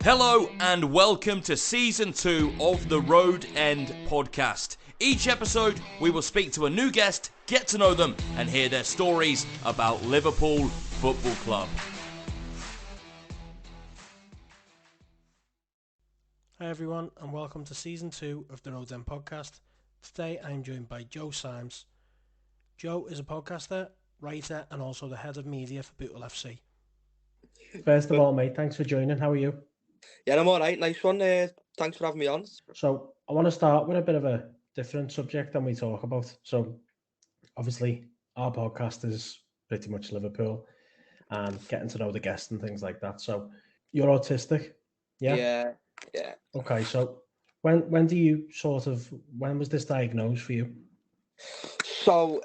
Hello and welcome to Season 2 of the Road End podcast. Each episode we will speak to a new guest, get to know them and hear their stories about Liverpool Football Club. Hi everyone and welcome to Season 2 of the Road End podcast. Today I am joined by Joe Symes. Joe is a podcaster, writer and also the head of media for Bootle FC. First of all, mate, thanks for joining. How are you? Yeah, I'm alright. Nice one. Thanks for having me on. So I want to start with a bit of a different subject than we talk about. So obviously our podcast is pretty much Liverpool and getting to know the guests and things like that. So you're autistic? Yeah. Okay, so when was this diagnosed for you? So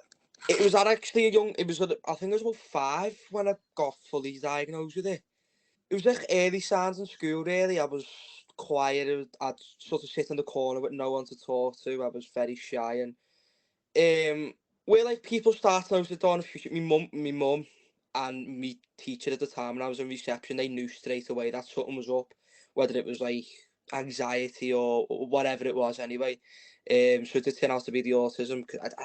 it was actually I think it was about 5 when I got fully diagnosed with it. It was like early signs in school, really. I was quiet. I'd sort of sit in the corner with no one to talk to. I was very shy. And where like people started noticing it on the future, my mum and me teacher at the time when I was in reception, they knew straight away that something was up, whether it was like anxiety or whatever it was anyway. So it did turn out to be the autism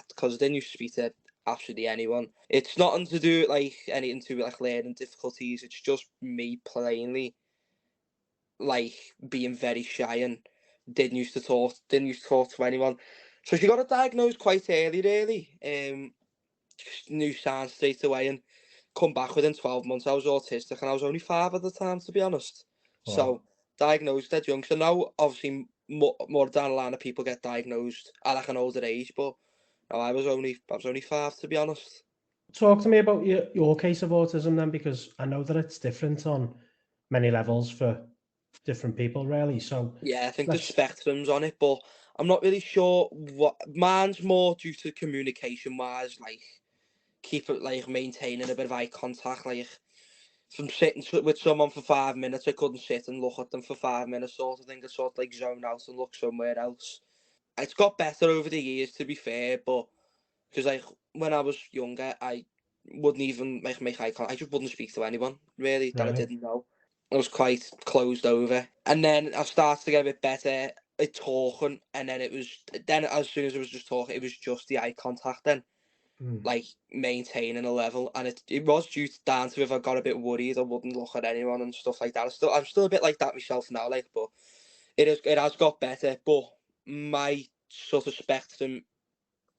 because they used to speak to absolutely anyone. It's nothing to do with like anything to do with like learning difficulties. It's just me plainly like being very shy and didn't used to talk to anyone. So she got it diagnosed quite early, really. Just knew signs straight away and come back within 12 months. I was autistic and I was only 5 at the time, to be honest. Wow. So diagnosed at young. So now, obviously, more down the line of people get diagnosed at like an older age, but no, I was only 5, to be honest. Talk to me about your case of autism then, because I know that it's different on many levels for different people, really. So Yeah, I think there's spectrums on it, but I'm not really sure what mine's more due to communication wise, like maintaining a bit of eye contact, like from sitting with someone for 5 minutes, I couldn't sit and look at them for 5 minutes, sort of thing. I sort of like zone out and look somewhere else. It's got better over the years, to be fair, but because like when I was younger, I wouldn't even make eye contact. I just wouldn't speak to anyone really that I didn't know. I was quite closed over, and then I started to get a bit better at talking, and then as soon as it was just talking, it was just the eye contact then. Like maintaining a level, and it was down to if I got a bit worried, I wouldn't look at anyone and stuff like that. I'm still a bit like that myself now, like, but it has got better. But my sort of spectrum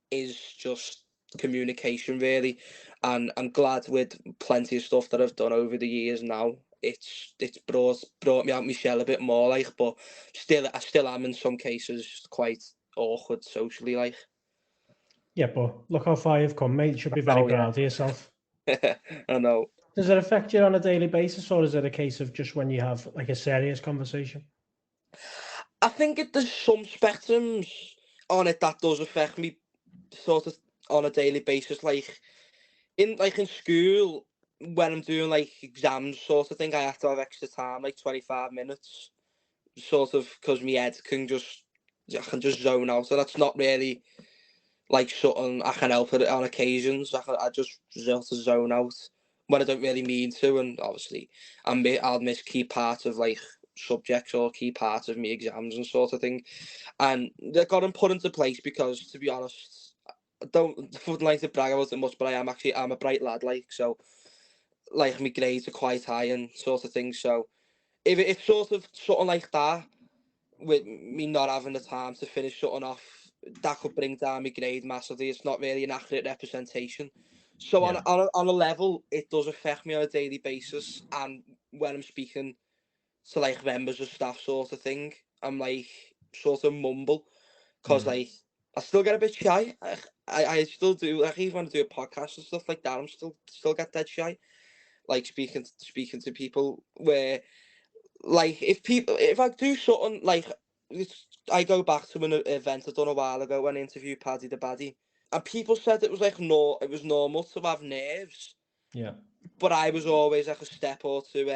is just communication, really, and I'm glad with plenty of stuff that I've done over the years now. It's brought me out my shell a bit more, like, but I still am in some cases quite awkward socially, like. Yeah, but look how far you've come, mate. You should be very proud of yourself. I know. Does it affect you on a daily basis, or is it a case of just when you have like a serious conversation? I think there's some spectrums on it that does affect me sort of on a daily basis. Like in school, when I'm doing like exams sort of thing, I have to have extra time, like 25 minutes, sort of, because my head I can just zone out. So that's not really like something I can help it on occasions. I just sort of zone out when I don't really mean to, and obviously I'll miss key parts of like subjects or key parts of me exams and sort of thing, and they got them put into place because, to be honest, I wouldn't like to brag about it much, but I'm a bright lad, like, so like my grades are quite high and sort of thing. So if sort of something like that, with me not having the time to finish something off, that could bring down my grade massively. It's not really an accurate representation. So on a level, it does affect me on a daily basis. And when I'm speaking to like members of staff, sort of thing, I'm like sort of mumble, because like I still get a bit shy. I still do. Like even when I do a podcast and stuff like that, I'm still get dead shy. Like speaking to people, where like if I do something like I go back to an event I done a while ago when I interviewed Paddy the Baddy, and people said it was like it was normal to have nerves, Yeah. but I was always like a step or two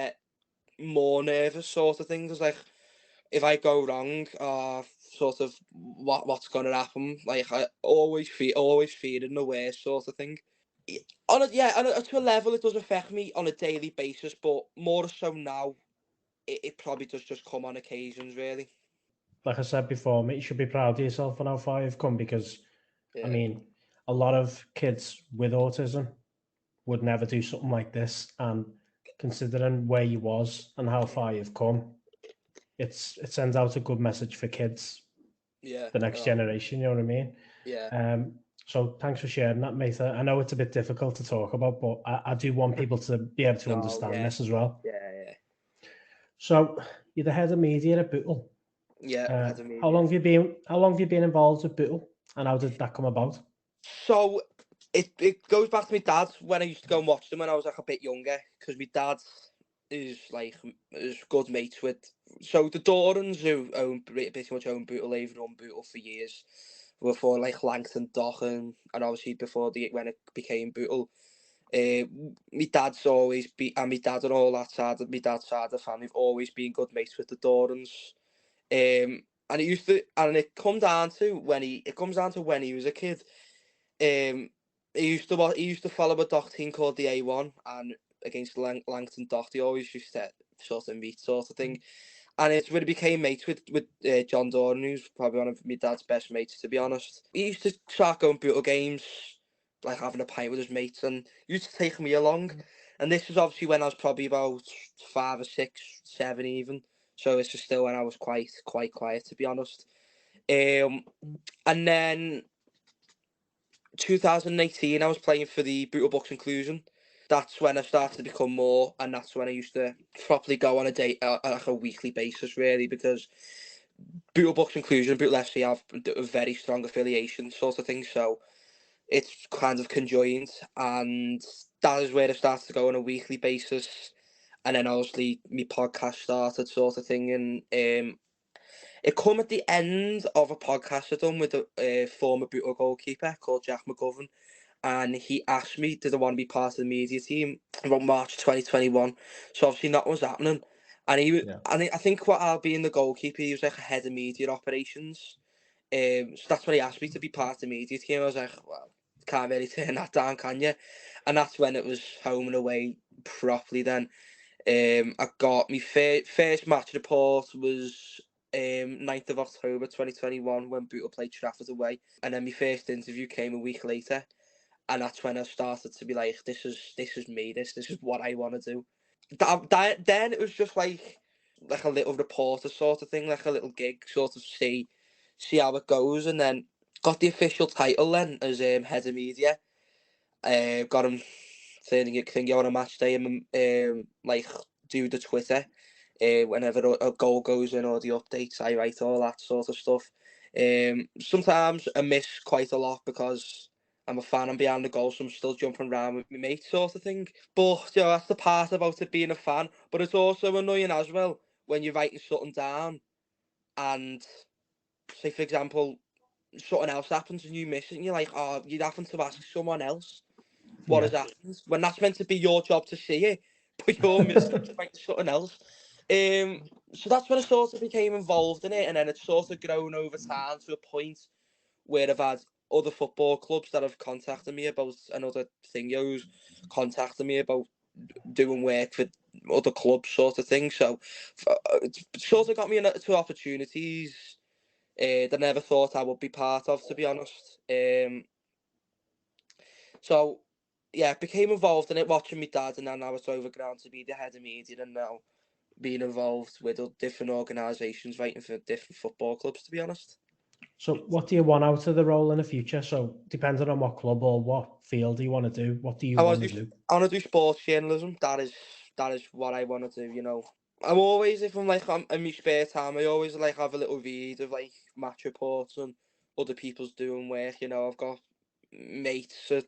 more nervous, sort of thing. Cause like if I go wrong, sort of what's gonna happen? Like I always fearing the worst, sort of thing. To a level, it does affect me on a daily basis, but more so now it probably does just come on occasions, really. Like I said before, mate, you should be proud of yourself on how far you've come because, I Yeah. mean, a lot of kids with autism would never do something like this. And considering where you was and how far you've come, it sends out a good message for kids, Yeah. the next generation. You know what I mean? Yeah. So thanks for sharing that, mate. I know it's a bit difficult to talk about, but I do want people to be able to No, understand yeah. this as well. Yeah. So you're the head of media at Bootle. Yeah. Had a How long have you been? How long have you been involved with Bootle, and how did that come about? So it goes back to my dad when I used to go and watch them when I was like a bit younger, because my dad is good mates with. So the Dorans, who pretty much own Bootle, they've run Bootle for years, before like Langton, Dochen, and obviously before when it became Bootle. My dad's always and my dad and all that side of my dad's side of the family have always been good mates with the Dorans. And it comes down to when he was a kid. He used to follow a dock team called the A1, and against Langton Dock, they always used to sort of meet, sort of thing. And it's when he became mates with John Doran, who's probably one of my dad's best mates, to be honest. He used to start going Bootle games, like having a pint with his mates, and he used to take me along. And this was obviously when I was probably about 5 or 6, 7 even. So this was still when I was quite quiet, to be honest. And then 2018, I was playing for the Bootle Bucks Inclusion. That's when I started to become more, and that's when I used to properly go on a date like a weekly basis, really, because Bootle Bucks Inclusion and Bootle FC have a very strong affiliation, sort of thing. So it's kind of conjoined, and that is where I started to go on a weekly basis. And then obviously my podcast started, sort of thing, and it come at the end of a podcast I done with a former Bootle goalkeeper called Jack McGovern, and he asked me, did I want to be part of the media team about March 2021. So obviously that was happening. And I think what I'll be in the goalkeeper, he was like a head of media operations. So that's when he asked me to be part of the media team. I was like, well, can't really turn that down, can you? And that's when it was home and away properly then. I got my first match report was 9th of October 2021 when Bootle played Trafford away. And then my first interview came a week later. And that's when I started to be like, this is me, this is what I want to do. Then it was just like a little reporter sort of thing, like a little gig, sort of see how it goes. And then got the official title then as head of media. Got him thing on a match day and like do the Twitter. Whenever a goal goes in or the updates, I write all that sort of stuff. Sometimes I miss quite a lot because I'm a fan. I'm behind the goal, so I'm still jumping around with my mates, sort of thing. But that's the part about it being a fan. But it's also annoying as well when you're writing something down, and say for example, something else happens and you miss it, and you're like, oh, you'd happen to ask someone else what has happened when that's meant to be your job to see it, but you're missing something else. So that's when I sort of became involved in it, and then it's sort of grown over time to a point where I've had other football clubs that have contacted me about another thing, who's contacted me about doing work for other clubs, sort of thing. So it sort of got me into opportunities that I never thought I would be part of, to be honest. So yeah, became involved in it, watching my dad, and then I was overground to be the head of media, and now being involved with different organisations, writing for different football clubs, to be honest. So what do you want out of the role in the future? So depending on what club or what field you want to do, what do you want to do? I want to do sports journalism. That is what I want to do. You know, I'm always, if I'm like in my spare time, I always like have a little read of like match reports and other people's doing work. You know, I've got mates that,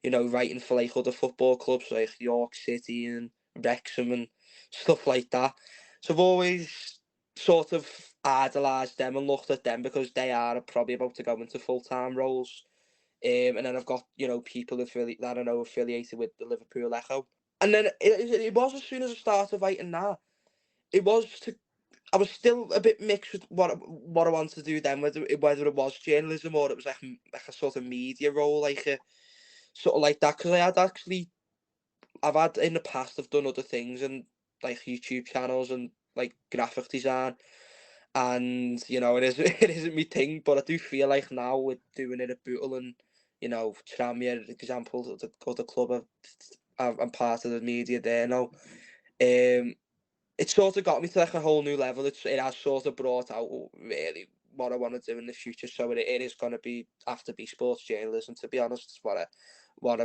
you know, writing for like other football clubs like York City and Wrexham and stuff like that. So I've always sort of idolised them and looked at them because they are probably about to go into full-time roles. And then I've got, you know, people that I know affiliated with the Liverpool Echo. And then it was as soon as I started writing that, I was still a bit mixed with what I wanted to do then, whether it was journalism or it was like a sort of media role, like a sort of like that. Because I've had in the past, I've done other things, and like YouTube channels and like graphic design, and it is it isn't my thing, but I do feel like now with doing it at Bootle and Tranmere, example, the club I'm part of the media there now. It sort of got me to like a whole new level. It has sort of brought out really what I want to do in the future. So it is going to have to be sports journalism. To be honest, it's what I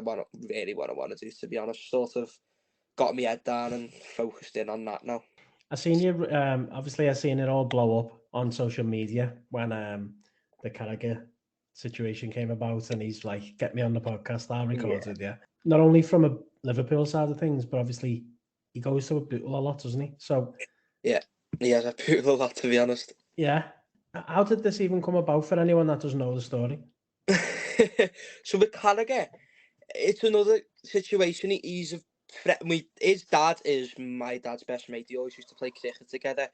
want to do. To be honest, sort of got my head down and focused in on that now. I seen you. Obviously, I seen it all blow up on social media when the Carragher situation came about, and he's like, "Get me on the podcast. I'll record with you." Not only from a Liverpool side of things, but obviously he goes to a Bootle a lot, doesn't he? So yeah, he has a Bootle a lot, to be honest. Yeah. How did this even come about for anyone that doesn't know the story? So with Carragher, it's another situation. His dad is my dad's best mate. They always used to play cricket together.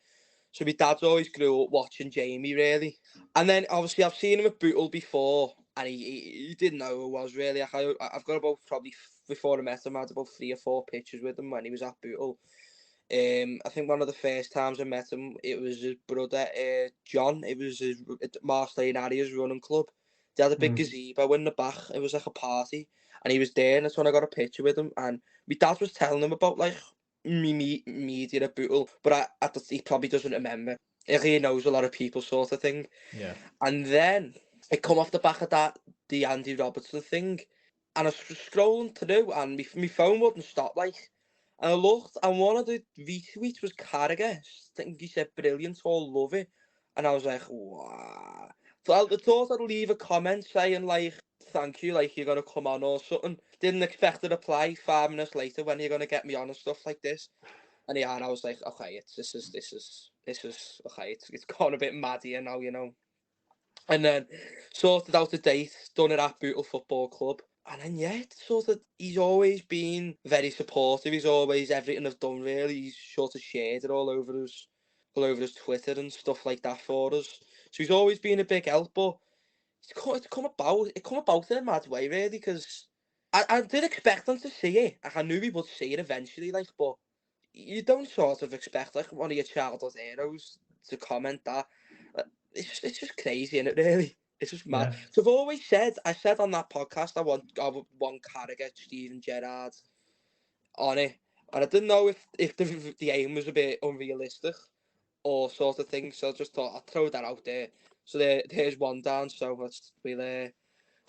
So my dad's always grew up watching Jamie, really. And then, obviously, I've seen him at Bootle before, and he didn't know who I was, really. I've got about, probably, before I met him, I had about 3 or 4 pictures with him when he was at Bootle. I think one of the first times I met him, it was his brother, John. It was at Marseille Harriers running club. They had a big gazebo in the back. It was like a party. And he was there, and that's when I got a picture with him. And my dad was telling him about, like, me media at Bootle, but he probably doesn't remember. He knows a lot of people, sort of thing. Yeah. And then it come off the back of that, the Andy Robertson thing, and I was scrolling through, and my phone wouldn't stop, like. And I looked, and one of the retweets was Carragher. I think he said, "Brilliant, all love it." And I was like, wow. So I thought I'd leave a comment saying, like, "Thank you, like, you're going to come on," or something. Didn't expect a reply 5 minutes later, "When you're going to get me on," and stuff like this. And yeah, and I was like, okay, this is okay, it's gone a bit mad here now, And then sorted out a date, done it at Bootle Football Club. And then yeah, it's sort of, he's always been very supportive. He's always, everything I've done really, he's sort of shared it all over his Twitter and stuff like that for us. So he's always been a big help, but it come about in a mad way really, because I did expect him to see it. Like, I knew he would see it eventually, like, but you don't sort of expect like one of your childhood heroes to comment that. It's just crazy, isn't it, really? It's just mad. Yeah. So I said on that podcast, I would want Carragher, Steven Gerrard on it. And I didn't know if the aim was a bit unrealistic or sort of thing. So I just thought I'd throw that out there. So there's one down. So we'll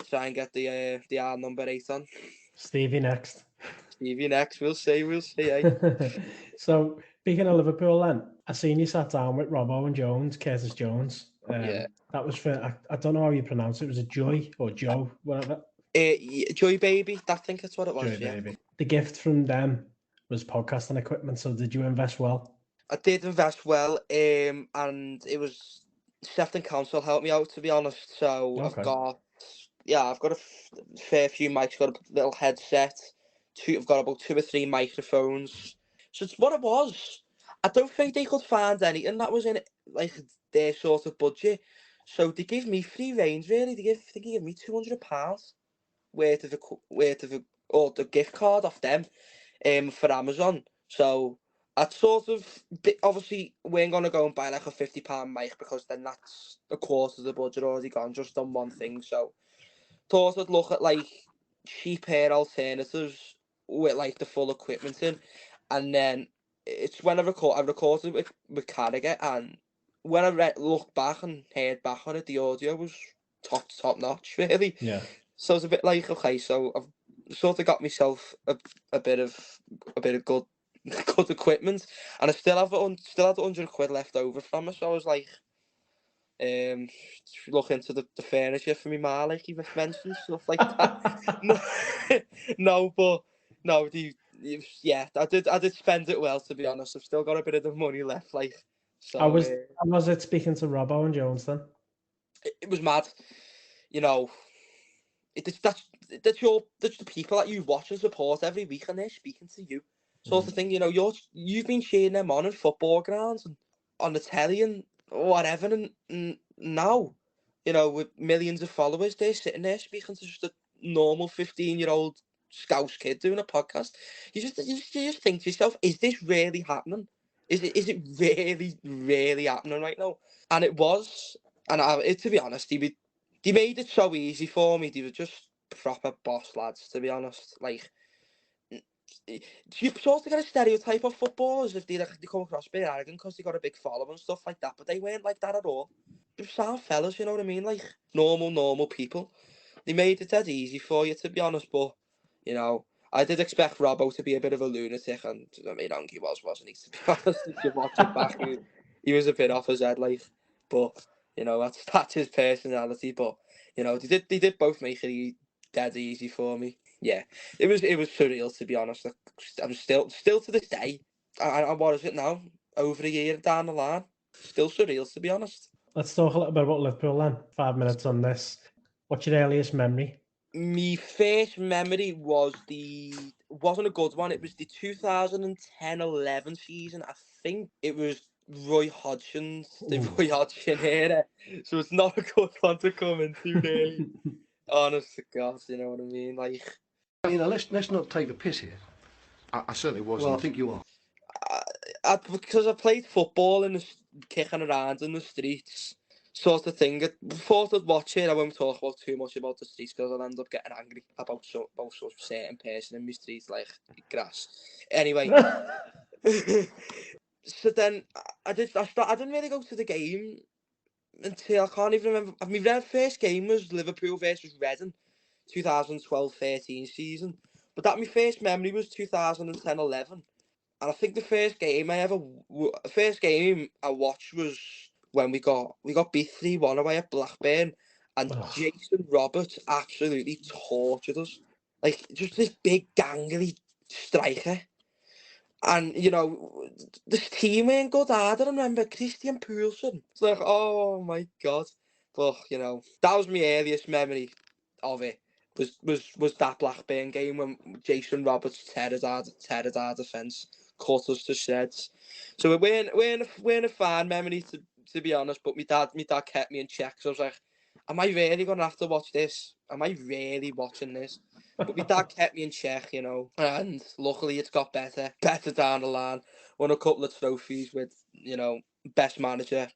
try and get the R number 8 on. Stevie next. Stevie next. We'll see, eh? So, speaking of Liverpool then, I seen you sat down with Robbo and Curtis Jones. Yeah. That was for, I don't know how you pronounce it. Was it Joy or Joe, whatever? Joy Baby, I think that's what it was, Joy yeah. Baby. The gift from them was podcasting equipment, so did you invest well? I did invest well, and it was Sefton Council helped me out, to be honest. So Okay. I've got a fair few mics, got a little headset. I've got about 2 or 3 microphones. So it's what it was. I don't think they could find anything that was in it, like their sort of budget. So they gave me free range, really. I think they gave me £200 worth of or the gift card off them, for Amazon. So I'd sort of, obviously, we ain't gonna go and buy like a £50 mic, because then that's a quarter of the budget already gone just on one thing. So thought I'd look at like cheaper alternatives with like the full equipment in, and then it's when I recorded with Carragher, and when I looked back and heard back on it, the audio was top notch, really. Yeah. So it's a bit like, okay, so I've sort of got myself a bit of good good equipment, and I still had £100 left over from it. So I was like, look into the furniture for me, ma, like you mentioned, stuff like that. I did spend it well, to be honest. I've still got a bit of the money left, like. So How was it speaking to Robbo and Jones then? it was mad, you know. That's the people that you watch and support every week, and they're speaking to you, sort of thing. You know, you've been cheering them on in football grounds and on the telly and whatever, and now, with millions of followers, they're sitting there speaking to just a normal 15-year-old Scouse kid doing a podcast. You just think to yourself, is this really happening? Is it really happening right now? And it was. And to be honest, they made it so easy for me. They were just proper boss lads, to be honest. Like, you sort of get a stereotype of footballers if they come across a bit arrogant because they got a big following and stuff like that, but they weren't like that at all. They were sound fellas, you know what I mean? Like, normal people. They made it dead easy for you, to be honest, but, you know, I did expect Robbo to be a bit of a lunatic, and I mean, he wasn't he, to be honest? If you watch it back, he was a bit off his head, like, but, you know, that's his personality, but, you know, they did both make it dead easy for me. Yeah, it was surreal, to be honest. Like, I'm still to this day, what is it now? Over a year down the line, still surreal, to be honest. Let's talk a little bit about Liverpool then. 5 minutes on this. What's your earliest memory? My first memory wasn't a good one. It was the 2010-11 season. I think it was Roy Hodgson's, the Roy Hodgson era. So it's not a good one to come into, really. Honest to God, you know what I mean? Like, you know, let's not take the piss here. I certainly wasn't. Well, I think you are. because I played football and kicking around in the streets, sort of thing. Before I'd watch it, I won't talk about too much about the streets because I'll end up getting angry about some certain person in my streets, like grass. Anyway, so then I didn't really go to the game until, I can't even remember. My first game was Liverpool versus Reading, 2012-13 season. But my first memory was 2010-11. And I think the first game I watched was when we got beat 3-1 away at Blackburn, and Jason Roberts absolutely tortured us. Like, just this big gangly striker. And, you know, this team weren't good either. I remember Christian Poulsen. It's like, oh my God. But, you know, that was my earliest memory of it. Was that Blackburn game when Jason Roberts teared our defence, cut us to shreds. So it weren't a fine memory, to be honest. But my dad kept me in check. So I was like, am I really gonna have to watch this? Am I really watching this? But my dad kept me in check, you know. And luckily it's got better down the line. Won a couple of trophies with, you know, best manager.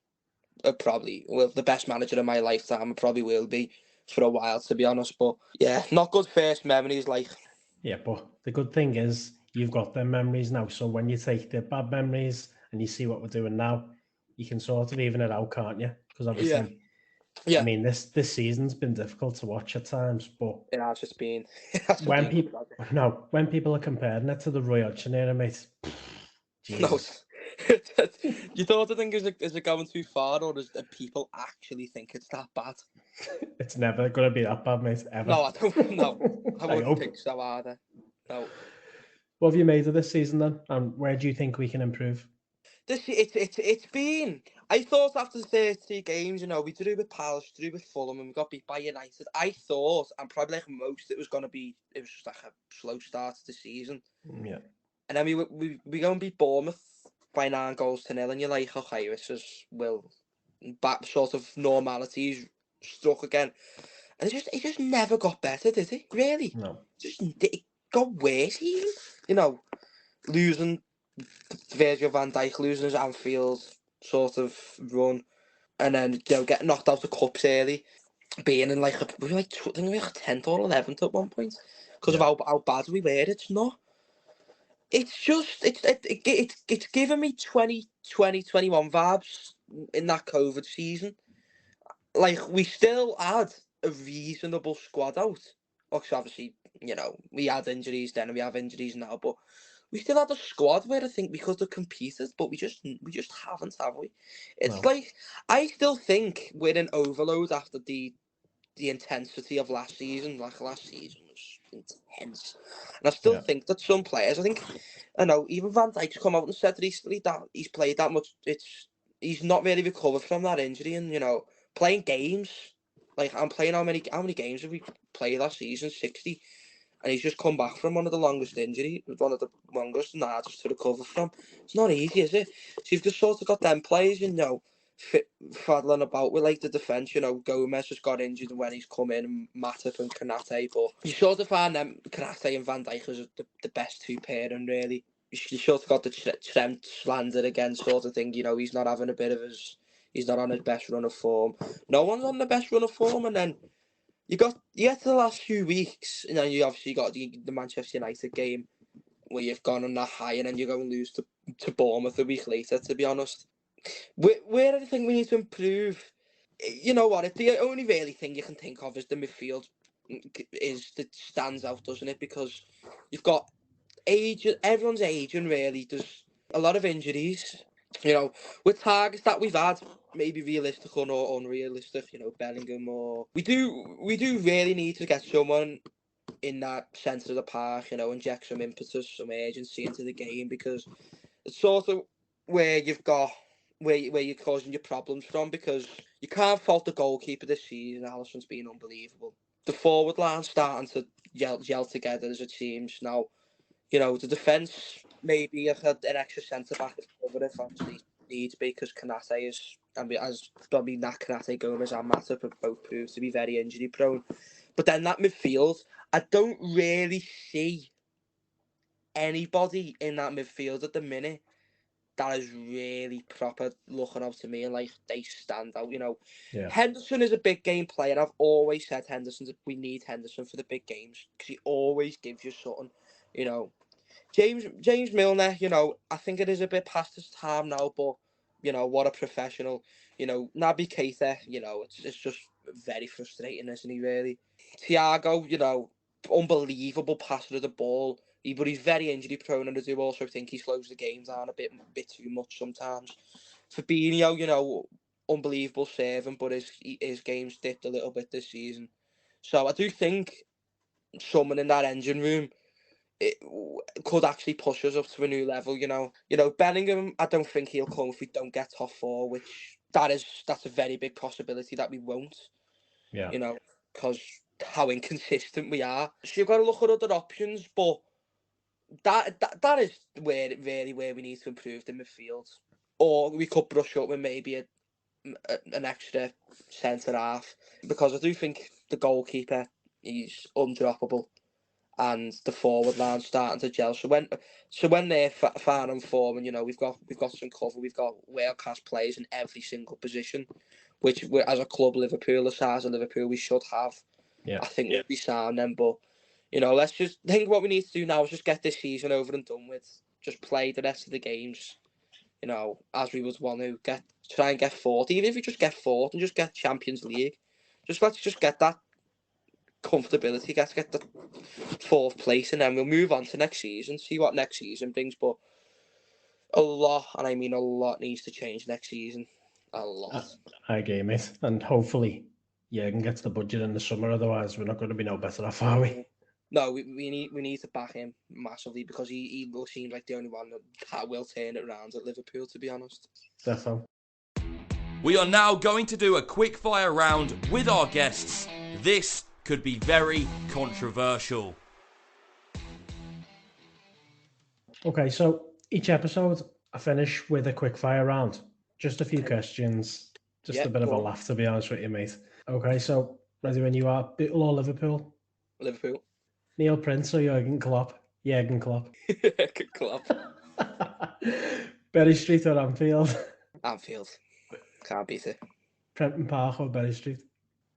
The best manager in my lifetime. I probably will be for a while, to be honest. But yeah, not good first memories, like. Yeah, but the good thing is you've got them memories now. So when you take the bad memories and you see what we're doing now, you can sort of even it out, can't you? Because obviously, yeah. I mean, this season's been difficult to watch at times, but it has just been. When people are comparing it to the Roy Hodgson era, mate. Jesus. No, you don't think is it going too far, or do people actually think it's that bad? It's never going to be that bad, mate, ever. No, I don't know. I wouldn't think so either. No. What have you made of this season then? And where do you think we can improve? It's been. I thought after the 30 games, you know, we drew with Palace, drew with Fulham, and we got beat by United. I thought, and probably like most, it was just like a slow start to the season. Yeah. And then we go and beat Bournemouth by 9-0, and you're like, okay, this is back sort of normality's struck again. And it just never got better, did it? Really? No. It got worse even. You know, losing Virgil van Dijk, losing his Anfield sort of run, and then, you know, getting knocked out of cups early, being in like we were like 10th or 11th at one point because of how bad we were. It's not. It's just it's giving me 2021 vibes in that COVID season. Like, we still had a reasonable squad out. Obviously, you know, we had injuries then and we have injuries now, but we still had a squad where I think we could have competed, but we just haven't, have we? It's like, I still think we're in overload after the intensity of last season. Like, last season was intense. And I still think that some players, I know, even Van Dijk's come out and said recently that he's played that much, he's not really recovered from that injury, and, you know, playing games, like, I'm playing how many games have we played last season? 60. And he's just come back from one of the longest and hardest to recover from. It's not easy, is it? So you've just sort of got them players, you know, faddling about with like the defence. You know, Gomez has got injured when he's come in, and Matip and Kanate, but you sort of find them Kanate and Van Dijk as the best two pairing really. You sort of got the Trent slander again sort of thing. You know, he's not having a bit of he's not on his best run of form. No one's on the best run of form, and then you get to the last few weeks, and then you obviously got the Manchester United game where you've gone on that high, and then you go and lose to Bournemouth a week later. To be honest, where I think we need to improve, you know what? The only really thing you can think of is the midfield that stands out, doesn't it? Because you've got age, everyone's aging really. There's a lot of injuries. You know, with targets that we've had, maybe realistic or unrealistic. You know, Bellingham or we do really need to get someone in that centre of the park. You know, inject some impetus, some urgency into the game, because it's sort of where you've got where you're causing your problems from, because you can't fault the goalkeeper this season. Alisson's been unbelievable. The forward line's starting to gel together as it seems now. You know, the defence maybe have had an extra centre back to cover if obviously needs be, because Kanate is, I mean, as probably not Kanate, Gomez and Matip have both proved to be very injury prone. But then that midfield, I don't really see anybody in that midfield at the minute that is really proper looking out to me and like they stand out. You know, Henderson is a big game player. I've always said we need Henderson for the big games because he always gives you something. You know, James Milner, you know, I think it is a bit past his time now, but you know, what a professional. You know, Naby Keita, you know, it's just very frustrating, isn't he? Really, Thiago, you know, unbelievable passer of the ball. But he's very injury prone, and I do also think he slows the game down a bit too much sometimes. Fabinho, you know, unbelievable saving, but his game's dipped a little bit this season. So I do think someone in that engine room it could actually push us up to a new level. You know, Bellingham. I don't think he'll come if we don't get top four, which that's a very big possibility that we won't. Yeah. You know, because how inconsistent we are. So you've got to look at other options, but that is where we need to improve the midfield. Or we could brush up with maybe an extra centre half, because I do think the goalkeeper is undroppable, and the forward line's starting to gel. So when they're far on form, and you know we've got some cover, we've got world class players in every single position, which we're, as a club, Liverpool, the size of Liverpool, we should have. Yeah. I think we'll be sound then, but you know, let's just think what we need to do now is just get this season over and done with. Just play the rest of the games, you know, as we would want to try and get fourth. Even if we just get fourth and just get Champions League, let's just get that comfortability, get the fourth place, and then we'll move on to next season, see what next season brings. But a lot, and I mean a lot, needs to change next season. A lot. I agree, mate. And hopefully, can get to the budget in the summer. Otherwise, we're not going to be no better off, are we? No, we need to back him massively, because he will seem like the only one that will turn it around at Liverpool, to be honest. Definitely. We are now going to do a quick fire round with our guests. This could be very controversial. Okay, so each episode I finish with a quick fire round. Just a few questions. Just a bit of a laugh, to be honest with you, mate. Okay, so ready when you are. Bootle or Liverpool? Liverpool. Neil Prince or Jurgen Klopp? Jurgen Klopp. Klopp. Berry Street or Anfield? Anfield. Can't beat it. Prenton Park or Berry Street?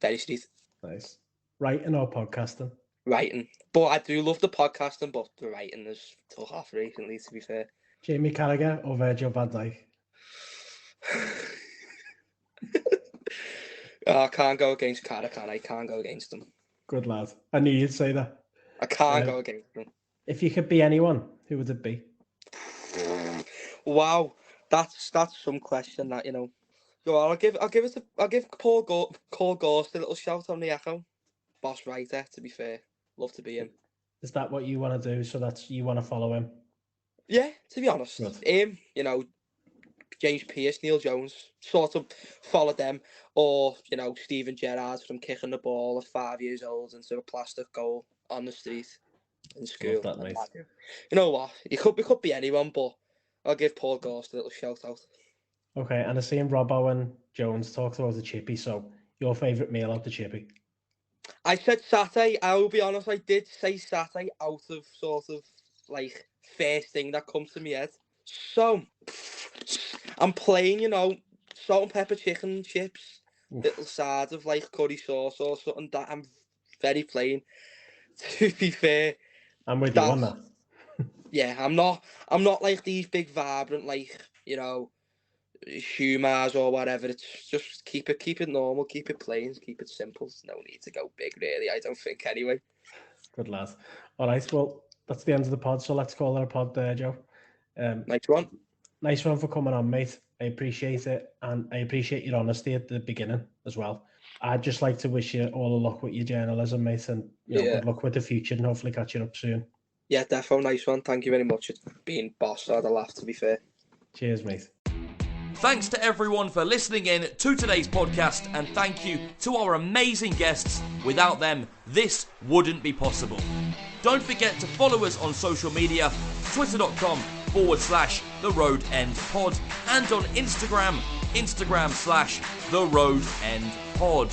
Berry Street. Nice. Writing or podcasting? Writing. But I do love the podcasting, but the writing is took off recently, to be fair. Jamie Carragher or Virgil van Dijk? I can't go against Carragher, I can't go against them. Good lad. I knew you'd say that. I can't go against them. If you could be anyone, who would it be? Wow, that's some question that, you know. Go on, I'll give Paul Gorst a little shout on the echo. Boss writer, to be fair. Love to be him. Is that what you want to do? So you want to follow him? Yeah, to be honest. Good. Him, you know, James Pearce, Neil Jones, sort of follow them. Or, you know, Steven Gerrard from kicking the ball at 5 years old into a plastic goal on the street in school. Love that, mate. You know what? It could be anyone, but I'll give Paul Gorst a little shout out. Okay, and I seen Robbo and Jones talked about the chippy, so your favourite meal out the chippy? I said satay. I will be honest, I did say satay out of sort of like first thing that comes to my head. So I'm plain, salt and pepper chicken chips, little side of like curry sauce or something. That I'm very plain. To be fair, I'm with you on that. yeah, I'm not like these big vibrant like shumas or whatever. It's just keep it normal, keep it plain, keep it simple. There's no need to go big, really. I don't think anyway. Good lad. All right, well, that's the end of the pod, so let's call it a pod there, Joe. Nice one. Nice one for coming on, mate. I appreciate it, and I appreciate your honesty at the beginning as well. I'd just like to wish you all the luck with your journalism, mate, and good luck with the future, and hopefully catch you up soon. Yeah, defo, nice one. Thank you very much. It's been boss. I had a laugh, to be fair. Cheers, mate. Thanks to everyone for listening in to today's podcast, and thank you to our amazing guests. Without them, this wouldn't be possible. Don't forget to follow us on social media, twitter.com/The Road End Pod, and on Instagram, Instagram/The Road End Pod.